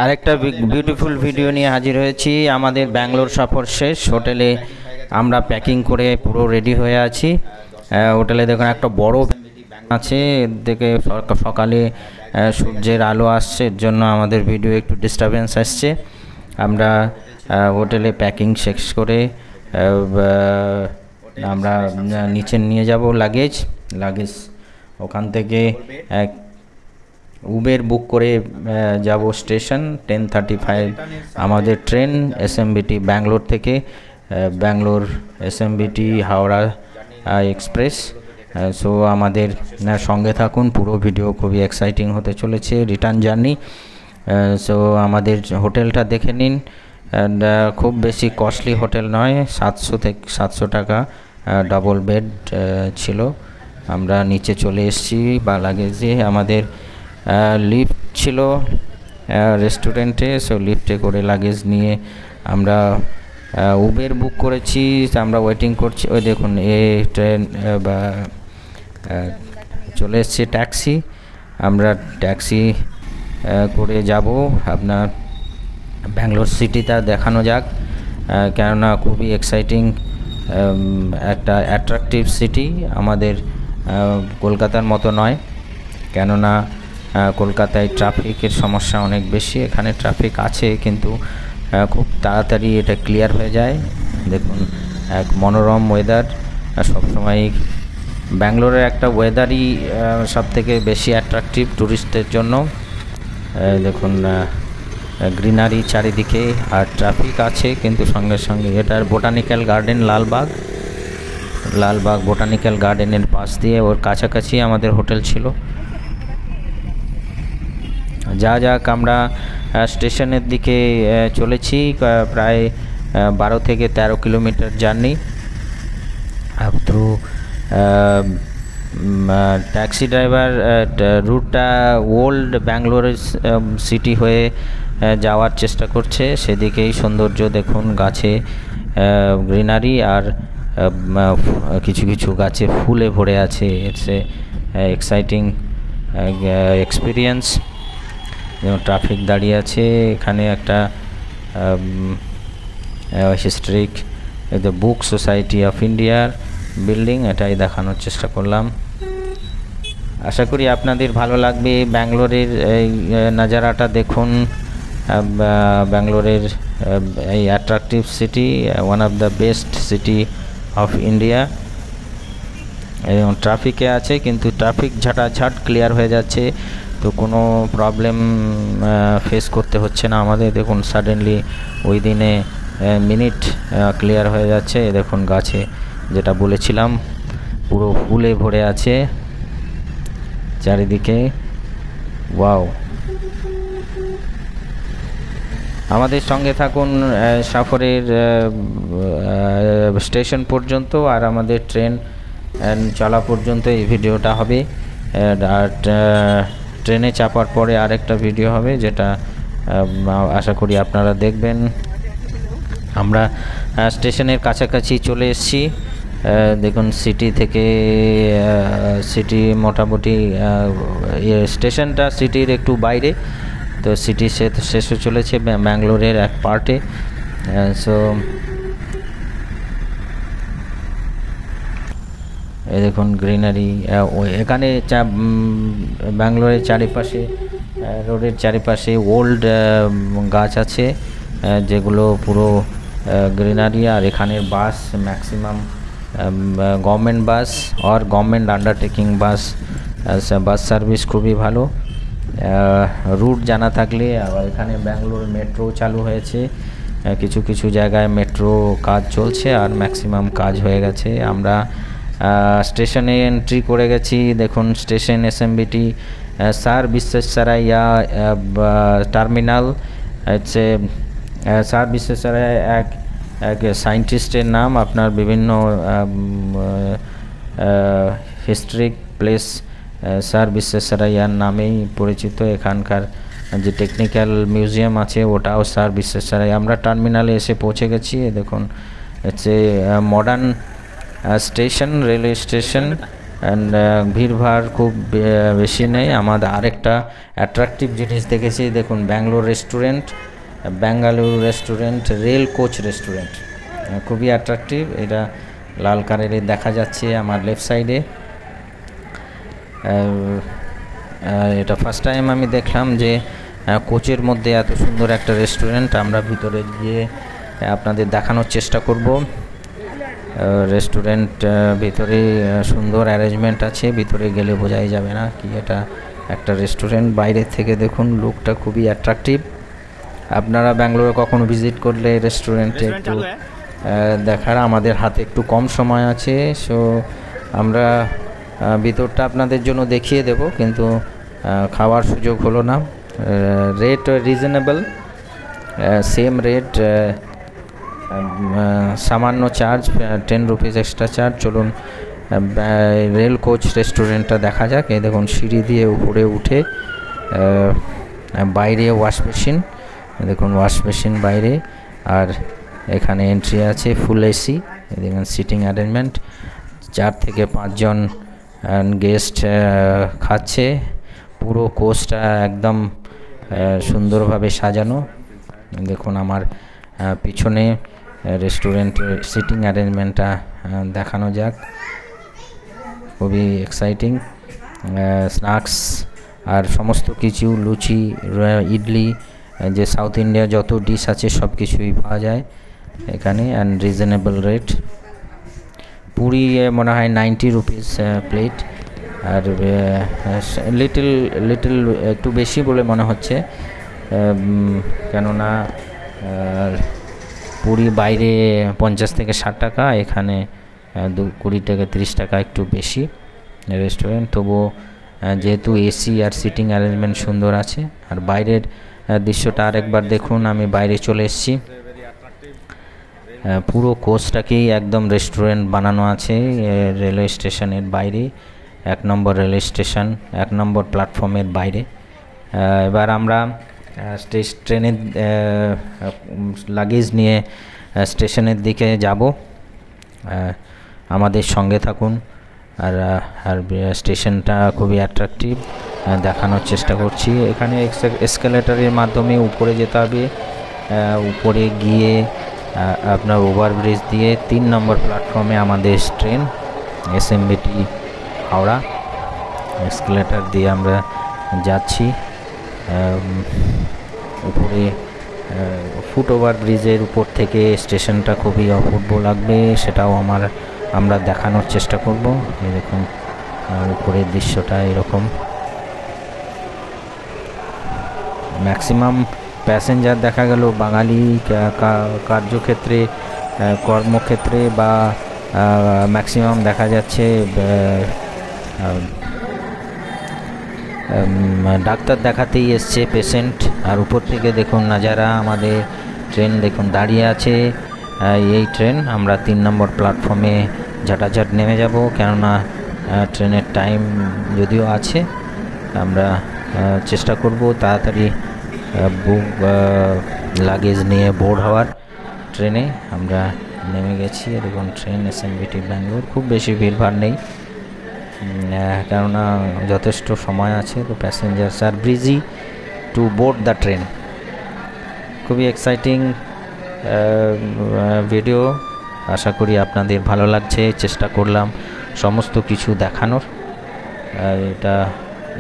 আরেকটা beautiful video নিয়ে হাজির হয়েছি। আমাদের ব্যাঙ্গালোর সফর শেষ, হোটেলে আমরা প্যাকিং করে পুরো রেডি হয়ে আছি। হোটেলে দেখুন একটা বড় আছে, দেখে সকালে সূর্যের আলো আসছে, এর জন্য আমাদের ভিডিও একটু ডিস্টারবেন্স আসছে। আমরা হোটেলে প্যাকিং শেষ করে আমরা নিচে নিয়ে যাব লাগেজ ওখান থেকে উবের বুক করে যাব স্টেশন। 10:35 আমাদের ট্রেন এসএমবিটি ব্যাঙ্গালোর থেকে, Bangalore SMBT Howrah express. So আমাদের সঙ্গে থাকুন, পুরো ভিডিও খুবই এক্সাইটিং হতে চলেছে, রিটার্ন জার্নি। সো আমাদের হোটেলটা দেখে নিন। খুব বেশি কস্টলি হোটেল নয়, 700 টাকা ডাবল বেড ছিল। আমরা নিচে চলে এসেছি বা লাগেজে আমাদের লিফট ছিল রেস্টুরেন্টে, সো লিফটে করে লাগেজ নিয়ে আমরা উবের বুক করেছি। আমরা ওয়েটিং করছি, ওই দেখুন ট্রেন বা চলে এসছে ট্যাক্সি। আমরা ট্যাক্সি করে যাব আপনার ব্যাঙ্গালোর সিটিটা দেখানো যাক, কেননা খুবই এক্সাইটিং একটা অ্যাট্রাকটিভ সিটি। আমাদের কলকাতার মতো নয়, কেননা কলকাতায় ট্রাফিকের সমস্যা অনেক বেশি। এখানে ট্রাফিক আছে কিন্তু খুব তাড়াতাড়ি এটা ক্লিয়ার হয়ে যায়। দেখুন এক মনোরম ওয়েদার। সবসময় ব্যাঙ্গালোরের একটা ওয়েদারই সবথেকে বেশি অ্যাট্রাকটিভ ট্যুরিস্টদের জন্য। দেখুন গ্রিনারি চারিদিকে আর ট্রাফিক আছে, কিন্তু সঙ্গে সঙ্গে এটার বোটানিক্যাল গার্ডেন লালবাগ বোটানিক্যাল গার্ডেনের পাশ দিয়ে, ওর কাছাকাছি আমাদের হোটেল ছিল। যাক আমরা স্টেশনের দিকে চলেছি, প্রায় 12 থেকে 13 kilometre journey through. Taxi driver রুটটা ওল্ড ব্যাঙ্গালোর সিটি হয়ে যাওয়ার চেষ্টা করছে, সেদিকেই সৌন্দর্য দেখুন, গাছে গ্রিনারি আর কিছু কিছু গাছে ফুলে ভরে আছে। It's a exciting experience. যেমন ট্রাফিক দাঁড়িয়ে আছে, এখানে একটা historic the book society of ইন্ডিয়ার বিল্ডিং, এটাই দেখানোর চেষ্টা করলাম। আশা করি আপনাদের ভালো লাগবে। ব্যাঙ্গালোরের এই নাজারাটা দেখুন, ব্যাঙ্গালোরের এই attractive city, one of the best city of India. এবং ট্রাফিকে আছে, কিন্তু ট্রাফিক ঝাঁটাঝাট ক্লিয়ার হয়ে যাচ্ছে, তো কোনো প্রবলেম ফেস করতে হচ্ছে না আমাদের। দেখুন সাডেনলি ওই দিনে মিনিট ক্লিয়ার হয়ে যাচ্ছে। দেখুন গাছে, যেটা বলেছিলাম, পুরো ফুলে ভরে আছে চারিদিকে। ওয়াও, আমাদের সঙ্গে থাকুন সফরের স্টেশন পর্যন্ত, আর আমাদের ট্রেন চলা পর্যন্ত এই ভিডিওটা হবে। আর ট্রেনে চাপার পরে আরেকটা ভিডিও হবে, যেটা আশা করি আপনারা দেখবেন। আমরা স্টেশনের কাছাকাছি চলে এসেছি। দেখুন সিটি থেকে সিটি মোটামুটি স্টেশনটা সিটির একটু বাইরে, তো সিটি শেষ হয়ে চলেছে ব্যাঙ্গালোরের এক পার্টে। সো এই দেখুন গ্রিনারি। এখানে ব্যাঙ্গালোরের চারিপাশে, রোডের চারিপাশে ওল্ড গাছ আছে, যেগুলো পুরো গ্রিনারি। আর এখানের বাস ম্যাক্সিমাম গভর্নমেন্ট বাস আর গভর্নমেন্ট আন্ডারটেকিং বাস সার্ভিস খুবই ভালো। রুট জানা থাকলে, আবার এখানে ব্যাঙ্গালোর মেট্রো চালু হয়েছে, কিছু কিছু জায়গায় মেট্রো কাজ চলছে আর ম্যাক্সিমাম কাজ হয়ে গেছে। আমরা স্টেশনে এন্ট্রি করে গেছি। দেখুন স্টেশন এসএমবিটি স্যার বিশ্বেশ্বরাইয়া টার্মিনাল। হচ্ছে স্যার বিশ্বেশ্বরাইয়া এক সায়েন্টিস্টের নাম। আপনার বিভিন্ন হিস্ট্রিক প্লেস স্যার বিশ্বেশ্বরাইয়ার নামেই পরিচিত। এখানকার যে টেকনিক্যাল মিউজিয়াম আছে ওটাও স্যার বিশ্বেশ্বরাইয়া। আমরা টার্মিনালে এসে পৌঁছে গেছি। দেখুন হচ্ছে modern station, railway station. And ভিড়ভাড় খুব বেশি নেই। আমাদের আরেকটা অ্যাট্রাকটিভ জিনিস দেখেছি, দেখুন Bangalore restaurant, Bengaluru restaurant, rail coach restaurant, খুবই অ্যাট্রাকটিভ। এটা লাল কালারে দেখা যাচ্ছে আমার লেফট সাইডে। এটা ফার্স্ট টাইম আমি দেখলাম যে কোচের মধ্যে এত সুন্দর একটা রেস্টুরেন্ট। আমরা ভিতরে গিয়ে আপনাদের দেখানোর চেষ্টা করব। রেস্টুরেন্ট ভিতরে সুন্দর অ্যারেঞ্জমেন্ট আছে, ভিতরে গেলে বোঝাই যাবে না কি এটা একটা রেস্টুরেন্ট। বাইরের থেকে দেখুন লুকটা খুবই অ্যাট্রাকটিভ। আপনারা ব্যাঙ্গালোরে কখনো ভিজিট করলে রেস্টুরেন্টে একটু দেখার, আমাদের হাতে একটু কম সময় আছে, সো আমরা ভিতরটা আপনাদের জন্য দেখিয়ে দেব, কিন্তু খাওয়ার সুযোগ হলো না। রেট রিজনেবল, সেম রেট, সামান্য চার্জ 10 রুপিস এক্সট্রা চার্জ। চলুন রেল কোচ রেস্টুরেন্টটা দেখা যাক। এই দেখুন সিঁড়ি দিয়ে উপরে উঠে বাইরে ওয়াশ মেশিন, দেখুন ওয়াশ মেশিন বাইরে, আর এখানে এন্ট্রি আছে, ফুল এসি। দেখুন সিটিং অ্যারেঞ্জমেন্ট, 4 থেকে 5 জন গেস্ট খাচ্ছে। পুরো কোর্সটা একদম সুন্দরভাবে সাজানো। দেখুন আমার পিছনে রেস্টুরেন্টের সিটিং অ্যারেঞ্জমেন্টটা দেখানো যাক, খুবই এক্সাইটিং। স্ন্যাক্স আর সমস্ত কিছু, লুচি, ইডলি, যে সাউথ ইন্ডিয়া যত ডিশ আছে সব কিছুই পাওয়া যায় এখানে, অ্যান্ড রিজনেবল রেট। পুরি মনে হয় 90 রুপিস প্লেট, আর লিটল একটু বেশি বলে মনে হচ্ছে, কেননা পুরি বাইরে 50 থেকে 60 টাকা, এখানে 20 থেকে 30 টাকা একটু বেশি রেস্টুরেন্ট। তবুও যেহেতু এসি আর সিটিং অ্যারেঞ্জমেন্ট সুন্দর আছে। আর বাইরের দৃশ্যটা আরেকবার দেখুন, আমি বাইরে চলে এসেছি। পুরো কোর্সটাকেই একদম রেস্টুরেন্ট বানানো আছে রেলওয়ে স্টেশনের বাইরে, 1 নম্বর রেলওয়ে স্টেশন, 1 নম্বর প্ল্যাটফর্মের বাইরে। এবার আমরা ট্রেনের লাগেজ নিয়ে স্টেশনের দিকে যাব, আমাদের সঙ্গে থাকুন। আর স্টেশনটা খুবই অ্যাট্রাকটিভ, দেখানোর চেষ্টা করছি। এখানে এসকেলেটরের মাধ্যমে উপরে যেতে হবে, উপরে গিয়ে আপনার ওভারব্রিজ দিয়ে 3 নম্বর প্ল্যাটফর্মে আমাদের ট্রেন এসএমবিটি হাওড়া। এসকেলেটর দিয়ে আমরা যাচ্ছি উপরে, ফুট ওভার ব্রিজের উপর থেকে স্টেশনটা খুবই অপূর্ব লাগবে, সেটাও আমরা দেখানোর চেষ্টা করব। এই দেখুন উপরের দৃশ্যটা এরকম। ম্যাক্সিমাম প্যাসেঞ্জার দেখা গেল বাঙালি, কার্যক্ষেত্রে, কর্মক্ষেত্রে, বা ম্যাক্সিমাম দেখা যাচ্ছে ডাক্তার দেখাতেই এসছে পেশেন্ট। আর উপর থেকে দেখুন নাজারা, আমাদের ট্রেন দেখুন দাঁড়িয়ে আছে। এই ট্রেন আমরা 3 নম্বর প্ল্যাটফর্মে ঝাঁটাঝাট নেমে যাব, কেননা ট্রেনের টাইম যদিও আছে, আমরা চেষ্টা করব তাড়াতাড়ি বুক লাগেজ নিয়ে বোর্ড হওয়ার। ট্রেনে আমরা নেমে গেছি। দেখুন ট্রেন এসএমবিটি ব্যাঙ্গালোর, খুব বেশি ভিড়ভাড় নেই, কেননা যথেষ্ট সময় আছে। তো passengers are breezy to board the train. খুবই এক্সাইটিং ভিডিও, আশা করি আপনাদের ভালো লাগছে। চেষ্টা করলাম সমস্ত কিছু দেখানোর। এটা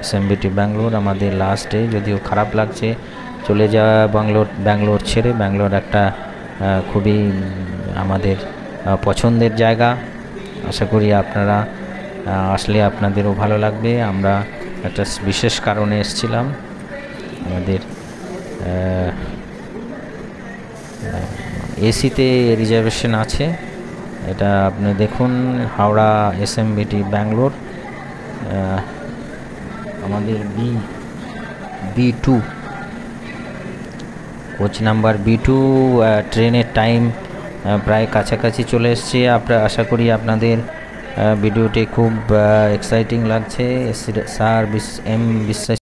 এসএমবিটি ব্যাঙ্গালোর আমাদের লাস্ট ডে, যদিও খারাপ লাগছে চলে যাওয়া ব্যাঙ্গালোর ছেড়ে। ব্যাঙ্গালোর একটা খুবই আমাদের পছন্দের জায়গা, আশা করি আপনারা আসলে আপনাদেরও ভালো লাগবে। আমরা একটা বিশেষ কারণে এসেছিলাম, আমাদের এসিতে রিজার্ভেশন আছে। এটা আপনি দেখুন হাওড়া এসএমবিটি ব্যাঙ্গালোর, আমাদের B2 কোচ নাম্বার B2। ট্রেনের টাইম প্রায় কাছাকাছি চলে এসছে। আশা করি আপনাদের ভিডিওটি খুব এক্সাইটিং লাগছে। স্যার M বিশ্বাস